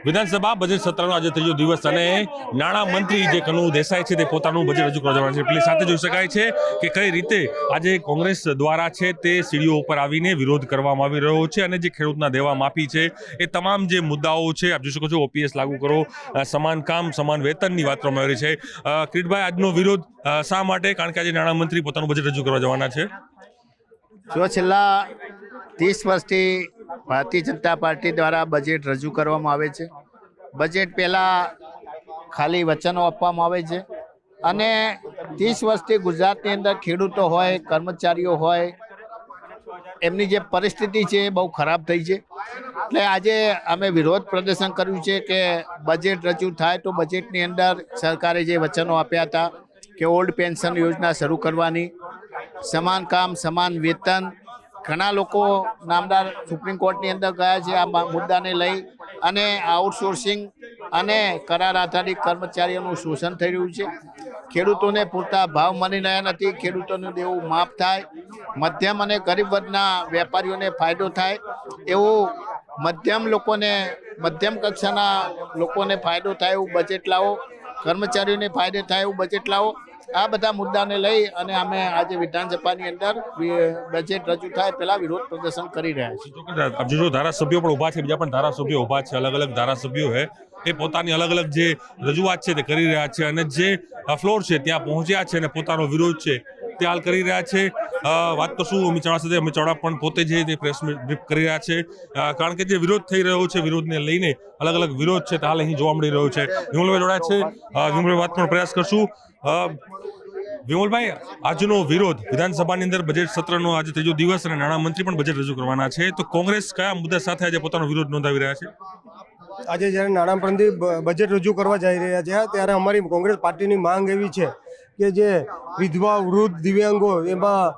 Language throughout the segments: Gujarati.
વિધાનસભા બજેટ સત્રનો આજે ત્રીજો દિવસ અને નાણામંત્રી જે કનુ દેસાઈ છે તે પોતાનું બજેટ રજૂ કરવા જવાના છે. એટલે સાથે જોઈ શકાય છે કે કઈ રીતે આજે કોંગ્રેસ દ્વારા છે તે સીડીઓ ઉપર આવીને વિરોધ કરવામાં આવી રહ્યો છે અને જે ખેડૂતના દેવા માફી છે એ તમામ જે મુદ્દાઓ છે આપ જોઈ શકો છો. ઓપીએસ લાગુ કરો, સમાન કામ સમાન વેતનની વાત કરવામાં આવી રહી છે. કિરીટભાઈ, આજનો વિરોધ શા માટે? કારણ કે આજે નાણામંત્રી પોતાનું બજેટ રજૂ કરવા જવાના છે. જો છેલ્લા 30 વર્ષથી ભારતીય જનતા પાર્ટી દ્વારા બજેટ રજૂ કરવામાં આવે છે. બજેટ પહેલાં ખાલી વચનો આપવામાં આવે છે અને 30 વર્ષથી ગુજરાતની અંદર ખેડૂતો હોય, કર્મચારીઓ હોય, એમની જે પરિસ્થિતિ છે એ બહુ ખરાબ થઈ છે. એટલે આજે અમે વિરોધ પ્રદર્શન કર્યું છે કે બજેટ રજૂ થાય તો બજેટની અંદર સરકારે જે વચનો આપ્યા હતા કે ઓલ્ડ પેન્શન યોજના શરૂ કરવાની, સમાન કામ સમાન વેતન, ઘણા લોકો નામદાર સુપ્રીમ કોર્ટની અંદર ગયા છે આ મુદ્દાને લઈ, અને આઉટસોર્સિંગ અને કરાર આધારિત કર્મચારીઓનું શોષણ થઈ રહ્યું છે. ખેડૂતોને પૂરતા ભાવ મળી રહ્યા નથી. ખેડૂતોનું દેવું માફ થાય, મધ્યમ અને ગરીબ વર્ગના વેપારીઓને ફાયદો થાય એવું મધ્યમ કક્ષાના લોકોને ફાયદો થાય એવું બજેટ લાવો, કર્મચારીઓને ફાયદો થાય એવું બજેટ લાવો. આ બધા મુદ્દાને લઈ અને અમે આજે વિધાનસભાની અંદર બજેટ રજૂ થાય પહેલા વિરોધ પ્રદર્શન કરી રહ્યા છીએ. જો ધારાસભ્યો પણ ઉભા છે, બીજા પણ ધારાસભ્યો ઉભા છે, અલગ અલગ ધારાસભ્યો છે એ પોતાની અલગ અલગ જે રજૂઆત છે તે કરી રહ્યા છે અને જે ફ્લોર છે ત્યાં પહોંચ્યા છે અને પોતાનો વિરોધ છે તે હાલ કરી રહ્યા છે. વાત તો શું, અમિત ચાવડા સાથે અમિત ચાવડા પણ પોતે જે તે પ્રેસ બ્રીફ કરી રહ્યા છે કારણ કે જે વિરોધ થઈ રહ્યો છે, વિરોધને લઈને અલગ અલગ વિરોધ છે તે હાલ અહીં જોવા મળી રહ્યો છે. વિમલભાઈ જોડાયા છે, વિમલભાઈ વાત પણ પ્રયાસ કરશું. વિમલભાઈ, આજનો વિરોધ વિધાનસભાની અંદર બજેટ સત્રનો આજે ત્રીજો દિવસ અને નાણામંત્રી પણ બજેટ રજૂ કરવાના છે, તો કોંગ્રેસ કયા મુદ્દા સાથે આજે પોતાનો વિરોધ નોંધાવી રહ્યા છે? આજે જ્યારે નાણામંત્રી બજેટ રજૂ કરવા જઈ રહ્યા છે ત્યારે અમારી કોંગ્રેસ પાર્ટીની માંગ એવી છે કે જે વિધવા, વૃદ્ધ, દિવ્યાંગો એમાં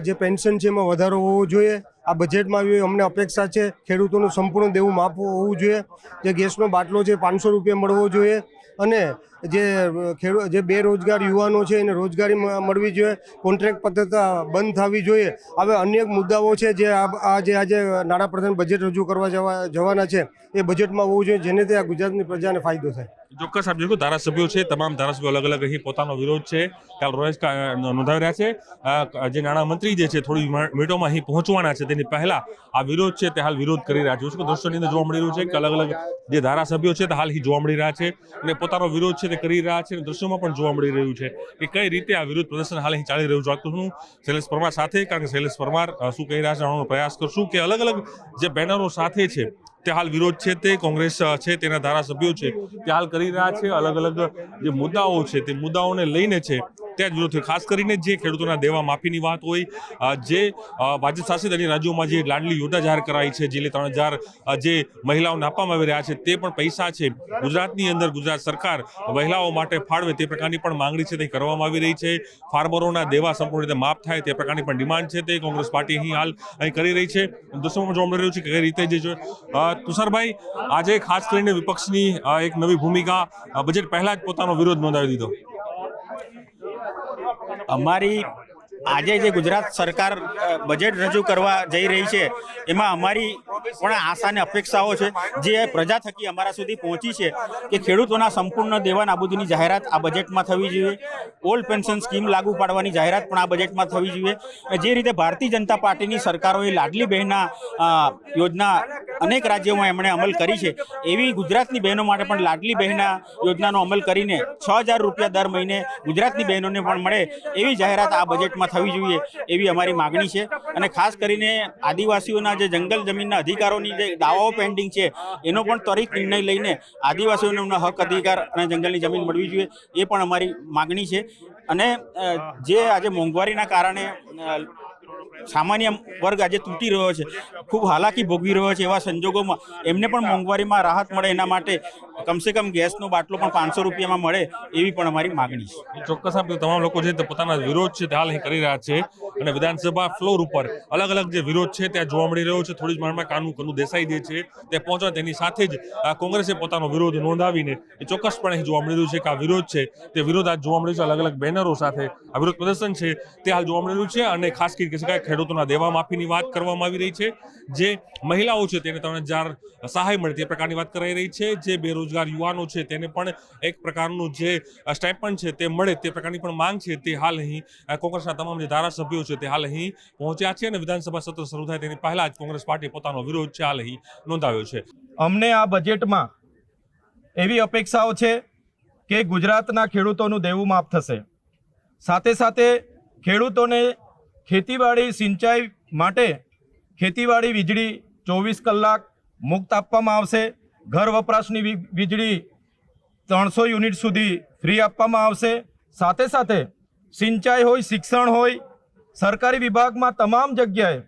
જે પેન્શન છે એમાં વધારો હોવો જોઈએ. આ બજેટમાં આવી અમને અપેક્ષા છે. ખેડૂતોનું સંપૂર્ણ દેવું માફ હોવું જોઈએ. જે ગેસનો બાટલો છે 500 રૂપિયા મળવો જોઈએ અને જે બેરોજગાર યુવાનો છે એને રોજગારી મળવી જોઈએ. કોન્ટ્રાક્ટ પદ્ધતિ બંધ થવી જોઈએ. હવે અનેક મુદ્દાઓ છે જે આજે નાણાપ્રધાન બજેટ રજૂ કરવા જવાના છે એ બજેટમાં હોવું જોઈએ, જેનેથી આ ગુજરાતની પ્રજાને ફાયદો થાય. ચોક્કસ આપ જોયું ધારાસભ્યો છે, તમામ ધારાસભ્યો અલગ અલગ અહીં પોતાનો વિરોધ છે કાલ રોજ નોંધાવી રહ્યા છે. જે નાણામંત્રી જે છે થોડી મિનિટોમાં અહીં પહોંચવાના છે તેની પહેલા આ વિરોધ છે તે હાલ વિરોધ કરી રહ્યા છે. દ્રશ્યોની અંદર જોવા મળી રહ્યું છે કે અલગ અલગ જે ધારાસભ્યો છે તે હાલ અહીં જોવા મળી રહ્યા છે અને પોતાનો વિરોધ છે તે કરી રહ્યા છે. દ્રશ્યોમાં પણ જોવા મળી રહ્યું છે કે કઈ રીતે આ વિરોધ પ્રદર્શન હાલ અહીં ચાલી રહ્યું છે. હું શૈલેષ પરમાર સાથે, કારણ કે શૈલેષ પરમાર શું કહી રહ્યા છે જાણવાનો પ્રયાસ કરશું કે અલગ અલગ જે બેનરો સાથે છે તે હાલ વિરોધ છે તે કોંગ્રેસ છે તેના ધારાસભ્યો છે તે હાલ કરી રહ્યા છે. અલગ અલગ જે મુદ્દાઓ છે તે મુદ્દાઓને લઈને છે ત્યાં જ વિરોધ. ખાસ કરીને જે ખેડૂતોના દેવા માફીની વાત હોય, જે ભાજપ શાસિત અન્ય રાજ્યોમાં જે લાડલી યોજના જાહેર કરાઈ છે, જે 3,000 જે મહિલાઓને આપવામાં આવી રહ્યા છે તે પણ પૈસા છે ગુજરાતની અંદર ગુજરાત સરકાર મહિલાઓ માટે ફાળવે તે પ્રકારની પણ માંગણી છે તે કરવામાં આવી રહી છે. ફાર્મરોના દેવા સંપૂર્ણ રીતે માફ થાય તે પ્રકારની પણ ડિમાન્ડ છે તે કોંગ્રેસ પાર્ટી હાલ અહીં કરી રહી છે. દોસ્તોમાં જોવા મળી રહ્યું છે કે કઈ રીતે જે તુષારભાઈ આજે ખાસ કરીને વિપક્ષની એક નવી ભૂમિકા, બજેટ પહેલા જ પોતાનો વિરોધ નોંધાવી દીધો. અમારી આજે જે ગુજરાત સરકાર બજેટ રજૂ કરવા જઈ રહી છે એમાં અમારી પણ આશા અને અપેક્ષાઓ છે જે પ્રજા થકી અમારા સુધી પહોંચી છે કે ખેડૂતોના સંપૂર્ણ દેવા નાબૂદીની જાહેરાત આ બજેટમાં થવી જોઈએ. ઓલ્ડ પેન્શન સ્કીમ લાગુ પાડવાની જાહેરાત પણ આ બજેટમાં થવી જોઈએ. જે રીતે ભારતીય જનતા પાર્ટીની સરકારોએ લાડલી બહેના યોજના અનેક રાજ્યોમાં એમણે અમલ કરી છે, એવી ગુજરાતની બહેનો માટે પણ લાડલી બહેના યોજનાનો અમલ કરીને 6,000 રૂપિયા દર મહિને ગુજરાતની બહેનોને પણ મળે એવી જાહેરાત આ બજેટમાં થવી જોઈએ એવી અમારી માગણી છે. અને ખાસ કરીને આદિવાસીઓના જે જંગલ જમીનના અધિકારોની જે દાવાઓ પેન્ડિંગ છે એનો પણ ત્વરિત નિર્ણય લઈને આદિવાસીઓને એમના હક અધિકાર અને જંગલની જમીન મળવી જોઈએ એ પણ અમારી માગણી છે. અને જે આજે મોંઘવારીના કારણે સામાન્ય વર્ગ આજે તૂટી રહ્યો છે, ખૂબ હાલાકી ભોગવી રહ્યો છે, એવા સંજોગોમાં એમને પણ મોંઘવારીમાં રાહત મળે એના માટે કમસે કમ ગેસનો બાટલો પણ 500 રૂપિયામાં મળે એવી પણ અમારી માગણી છે. ચોક્કસ આપણે તમામ લોકો છે તે પોતાના વિરોધ છે તે હાલ અહીં કરી રહ્યા છે અને વિધાનસભા ફ્લોર ઉપર અલગ અલગ જે વિરોધ છે ત્યાં જોવા મળી રહ્યો છે. થોડી જ વારમાં કનુ દેસાઈ જે છે તે પહોંચ્યા, તેની સાથે જ કોંગ્રેસે પોતાનો વિરોધ નોંધાવીને એ ચોક્કસપણે અહીં જોવા મળી રહ્યું છે કે આ વિરોધ છે તે વિરોધ આજ જોવા મળી રહ્યો છે. અલગ અલગ બેનરો સાથે આ વિરોધ પ્રદર્શન છે તે હાલ જોવા મળી રહ્યું છે અને ખાસ કરી કહી શકાય ખેડૂતોના દેવા માફીની વાત કરવામાં આવી રહી છે. જે મહિલાઓ છે તેને 3,000 સહાય મળે તે પ્રકારની વાત કરાઈ રહી છે. જે બેરોજગાર યુવાનો છે તેને પણ એક પ્રકારનું જે સ્ટાઇપન્ડ છે તે મળે તે પ્રકારની પણ માંગ છે તે હાલ અહીં કોંગ્રેસના તમામ જે ધારાસભ્યો છે તે હાલ અહીં પહોંચ્યા છે અને વિધાનસભા સત્ર શરૂ થાય તેની પહેલા જ કોંગ્રેસ પાર્ટી પોતાનો વિરોધ છે હાલ અહીં નોંધાવ્યો છે. અમને આ બજેટમાં એવી અપેક્ષાઓ છે કે ગુજરાતના ખેડૂતોનું દેવું માફ થશે, સાથે સાથે ખેડૂતોને ખેતીવાડી સિંચાઈ માટે ખેતીવાડી વીજળી 24 કલાક મુક્ત આપવામાં આવશે. ઘર વપરાશની વીજળી 300 યુનિટ સુધી ફ્રી આપવામાં આવશે. સાથે સાથે સિંચાઈ હોય, શિક્ષણ હોય, સરકારી વિભાગમાં તમામ જગ્યાએ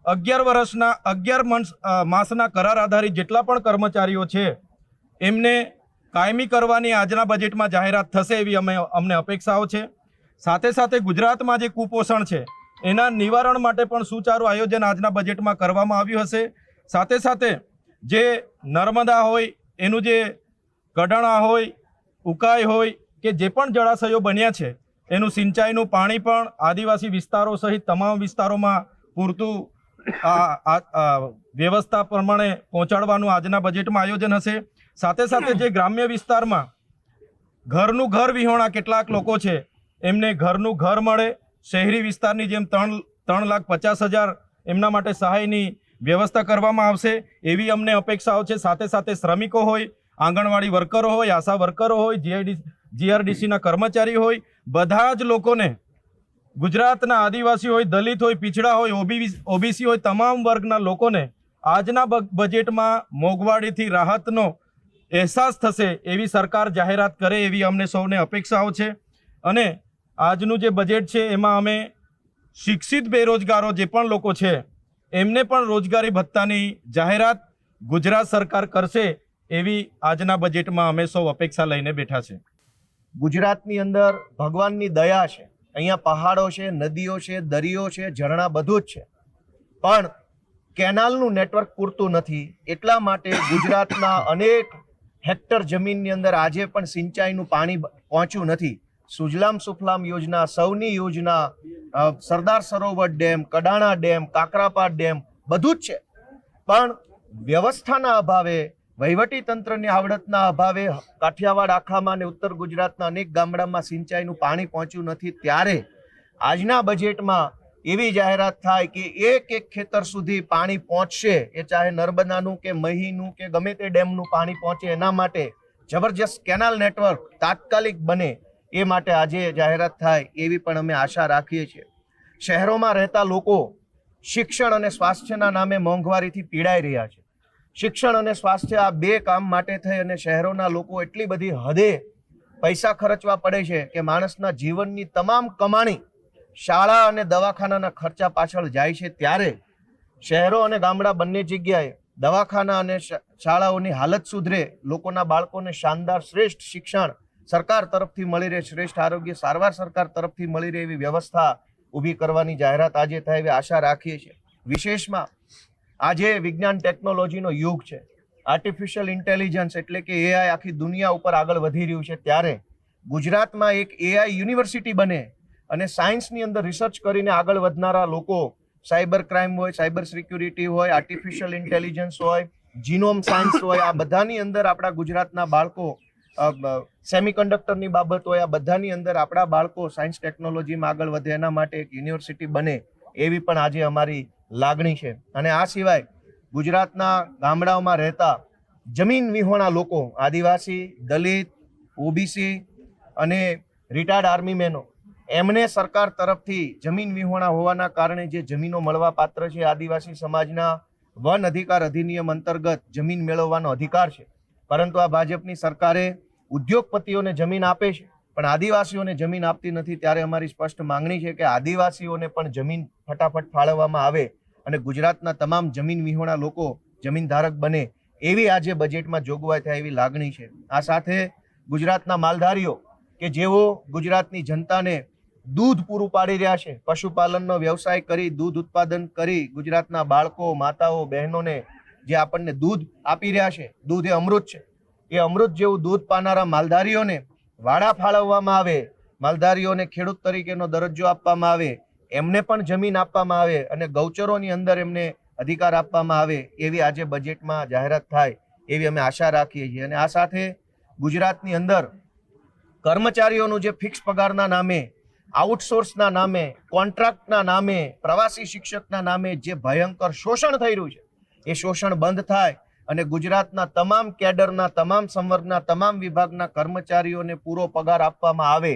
11 માસના કરાર આધારિત જેટલા પણ કર્મચારીઓ છે એમને કાયમી કરવાની આજના બજેટમાં જાહેરાત થશે એવી અમને અપેક્ષાઓ છે. સાથે સાથે ગુજરાતમાં જે કુપોષણ છે એના નિવારણ માટે પણ સુચારું આયોજન આજના બજેટમાં કરવામાં આવ્યું હશે. સાથે સાથે જે નર્મદા હોય એનું જે કઢાણા હોય, ઉકાઈ હોય કે જે પણ જળાશયો બન્યા છે એનું સિંચાઈનું પાણી પણ આદિવાસી વિસ્તારો સહિત તમામ વિસ્તારોમાં પૂરતું વ્યવસ્થા પ્રમાણે પહોંચાડવાનું આજના બજેટમાં આયોજન હશે. સાથે સાથે જે ગ્રામ્ય વિસ્તારમાં ઘરનું ઘર વિહોણા કેટલાક લોકો છે એમને ઘરનું ઘર મળે. શહેરી વિસ્તારની જેમ 3,50,000 એમના માટે સહાયની વ્યવસ્થા કરવામાં આવશે એવી અમને અપેક્ષાઓ છે. સાથે સાથે શ્રમિકો હોય, આંગણવાડી વર્કરો હોય, આશા વર્કરો હોય, જીઆરડીસીના કર્મચારી હોય, બધા જ લોકોને, ગુજરાતના આદિવાસી હોય, દલિત હોય, પીછડા હોય, ઓબીસી હોય, તમામ વર્ગના લોકોને આજના બજેટમાં મોંઘવારીથી રાહતનો અહેસાસ થશે એવી સરકાર જાહેરાત કરે એવી અમને સૌને અપેક્ષાઓ છે. અને આજનું જે બજેટ છે એમાં અમે શિક્ષિત બેરોજગારો જે પણ લોકો છે એમને પણ રોજગારી ભથ્થાની જાહેરાત ગુજરાત સરકાર કરશે એવી આજના બજેટમાં અમે સૌ અપેક્ષા લઈને બેઠા છે. ગુજરાતની અંદર ભગવાનની દયા છે. અહીંયા પહાડો છે, નદીઓ છે, દરિયો છે, ઝરણા બધું જ છે, પણ કેનાલનું નેટવર્ક પૂરતું નથી. એટલા માટે ગુજરાતના અનેક હેક્ટર જમીનની અંદર આજે પણ સિંચાઈનું પાણી પહોંચ્યું નથી. સુજલામ સુફલામ યોજના, સૌની યોજના, Sardar Sarovar dam, Kadana dam, Kakrapar dam બધું જ છે, પણ વ્યવસ્થાના અભાવે, વહીવટી તંત્રની આવડતના અભાવે કાઠિયાવાડ આખામાં અને ઉત્તર ગુજરાતના અનેક ગામડામાં સિંચાઈનું પાણી પહોંચ્યું નથી. ત્યારે આજના બજેટમાં એવી જાહેરાત થાય કે એક ખેતર સુધી પાણી પહોંચશે, એ ચાહે નર્મદાનું કે મહીનું કે ગમે તે ડેમનું પાણી પહોંચે, એના માટે જબરજસ્ત કેનાલ નેટવર્ક તાત્કાલિક બને એ માટે આજે જાહેરાત થાય એવી પણ અમે આશા રાખીએ છીએ. શહેરોમાં રહેતા લોકો શિક્ષણ અને સ્વાસ્થ્યના નામે મોંઘવારીથી પીડાઈ રહ્યા છે. શિક્ષણ અને સ્વાસ્થ્ય આ બે કામ માટે થઈ અને શહેરોના લોકો એટલી બધી હદે પૈસા ખર્ચવા પડે છે કે માણસના જીવનની તમામ કમાણી શાળા અને દવાખાનાના ખર્ચા પાછળ જાય છે. ત્યારે શહેરો અને ગામડા બંને જગ્યાએ દવાખાના અને શાળાઓની હાલત સુધરે, લોકોના બાળકોને શાનદાર શ્રેષ્ઠ શિક્ષણ સરકાર તરફથી મળી રહે, શ્રેષ્ઠ આરોગ્ય સારવાર સરકાર તરફથી મળી રહે એવી વ્યવસ્થા ઊભી કરવાની જાહેરાત આજે થાય એવી આશા રાખીએ છીએ. વિશેષમાં આજે વિજ્ઞાન ટેકનોલોજીનો યુગ છે. આર્ટિફિશિયલ ઇન્ટેલિજન્સ એટલે કે એઆઈ આખી દુનિયા ઉપર આગળ વધી રહ્યું છે. ત્યારે ગુજરાતમાં એક એઆઈ યુનિવર્સિટી બને અને સાયન્સની અંદર રિસર્ચ કરીને આગળ વધનારા લોકો, સાયબર ક્રાઇમ હોય, સાયબર સિક્યુરિટી હોય, આર્ટિફિશિયલ ઇન્ટેલિજન્સ હોય, જીનોમ સાયન્સ હોય, આ બધાની અંદર આપણા ગુજરાતના બાળકો, સેમિકન્ડક્ટરની બાબત હોય, આ બધાની અંદર આપણા બાળકો સાયન્સ ટેકનોલોજીમાં આગળ વધે એના માટે એક યુનિવર્સિટી બને એવી પણ આજે અમારી લાગણી છે. અને આ સિવાય ગુજરાતના ગામડાઓમાં રહેતા જમીન વિહોણા લોકો, આદિવાસી, દલિત, ઓબીસી અને રિટાયર્ડ આર્મીમેનો, એમને સરકાર તરફથી જમીન વિહોણા હોવાના કારણે જે જમીનો મળવા પાત્ર છે, આદિવાસી સમાજના વન અધિકાર અધિનિયમ અંતર્ગત જમીન મેળવવાનો અધિકાર છે. પરંતુ આ ભાજપની સરકારે ઉદ્યોગપતિઓને જમીન આપે છે પણ આદિવાસીઓને જમીન આપતી નથી. ત્યારે અમારી સ્પષ્ટ માંગણી છે કે આદિવાસીઓને પણ જમીન ફટાફટ ફાળવવામાં આવે અને ગુજરાતના તમામ જમીન વિહોણા લોકો જમીન ધારક બને એવી આજે બજેટમાં જોગવાઈ થાય એવી લાગણી છે. આ સાથે ગુજરાતના માલધારીઓ કે જેઓ ગુજરાતની જનતાને દૂધ પૂરું પાડી રહ્યા છે, પશુપાલનનો વ્યવસાય કરી દૂધ ઉત્પાદન કરી ગુજરાતના બાળકો, માતાઓ, બહેનોને જે આપણને દૂધ આપી રહ્યા છે, દૂધ એ અમૃત છે, એ અમૃત જેવું દૂધ પાનારા માલધારીઓને વાડા ફાળવવામાં આવે, માલધારીઓને ખેડૂત તરીકેનો દરજ્જો આપવામાં આવે, એમને પણ જમીન આપવામાં આવે અને ગૌચરોની અંદર એમને અધિકાર આપવામાં આવે એવી આજે બજેટમાં જાહેરાત થાય એવી અમે આશા રાખીએ છીએ. અને આ સાથે ગુજરાતની અંદર કર્મચારીઓનું જે ફિક્સ પગારના નામે, આઉટસોર્સના નામે, કોન્ટ્રાક્ટના નામે, પ્રવાસી શિક્ષકના નામે જે ભયંકર શોષણ થઈ રહ્યું છે એ શોષણ બંધ થાય અને ગુજરાતના તમામ કેડરના, તમામ સંવર્ગના, તમામ વિભાગના કર્મચારીઓને પૂરો પગાર આપવામાં આવે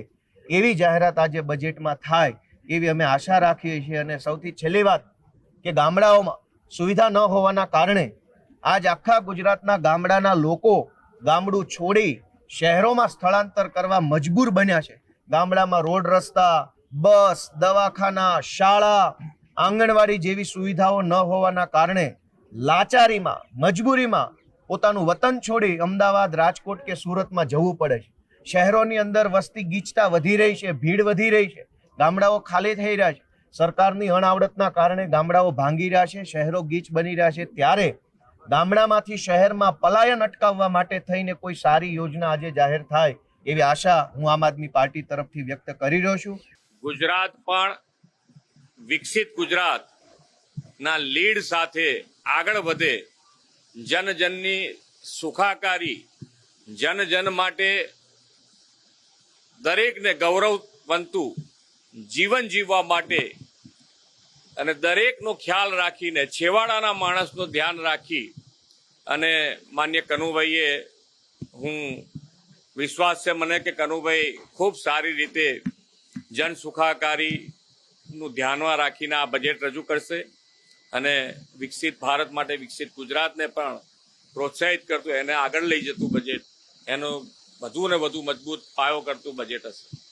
એવી જાહેરાત આજે બજેટમાં થાય એવી અમે આશા રાખીએ છીએ. અને સૌથી છેલ્લી વાત કે ગામડાઓમાં સુવિધા ન હોવાના કારણે આજ આખા ગુજરાતના ગામડાના લોકો ગામડું છોડી શહેરોમાં સ્થળાંતર કરવા મજબૂર બન્યા છે. ગામડામાં રોડ રસ્તા, બસ, દવાખાના, શાળા, આંગણવાડી જેવી સુવિધાઓ ન હોવાના કારણે લાચારીમાં, મજબૂરીમાં પોતાનું વતન છોડી અમદાવાદ, રાજકોટ કે સુરતમાં જવું પડે છે. શહેરોની અંદર વસ્તી ગીચતા વધી રહી છે, ભીડ વધી રહી છે, ગામડાઓ ખાલી થઈ રહ્યા છે. સરકારની અણાવડતના કારણે ગામડાઓ ભાંગી રહ્યા છે, શહેરો ગીચ બની રહ્યા છે. ત્યારે ગામડામાંથી શહેરમાં પલાયન અટકાવવા માટે થઈને કોઈ સારી યોજના આજે જાહેર થાય એવી આશા હું આમ આદમી પાર્ટી તરફથી વ્યક્ત કરી રહ્યો છું. ગુજરાત પણ વિકસિત ગુજરાતના લીડ સાથે આગળ વધે, જન જનની સુખાકારી, જન જન માટે દરેકને ગૌરવવંતું જીવન જીવવા માટે અને દરેકનો ખ્યાલ રાખીને, છેવાડાના માણસનું ધ્યાન રાખી અને માન્ય કનુભાઈએ, હું વિશ્વાસ છે મને કે કનુભાઈ ખૂબ સારી રીતે જન સુખાકારીનું ધ્યાનમાં રાખીને આ બજેટ રજૂ કરશે અને વિકસિત ભારત માટે, વિકસિત ગુજરાતને પણ પ્રોત્સાહિત કરતું, એને આગળ લઈ જતું બજેટ, એનો વધુ ને વધુ મજબૂત પાયો કરતું બજેટ હશે.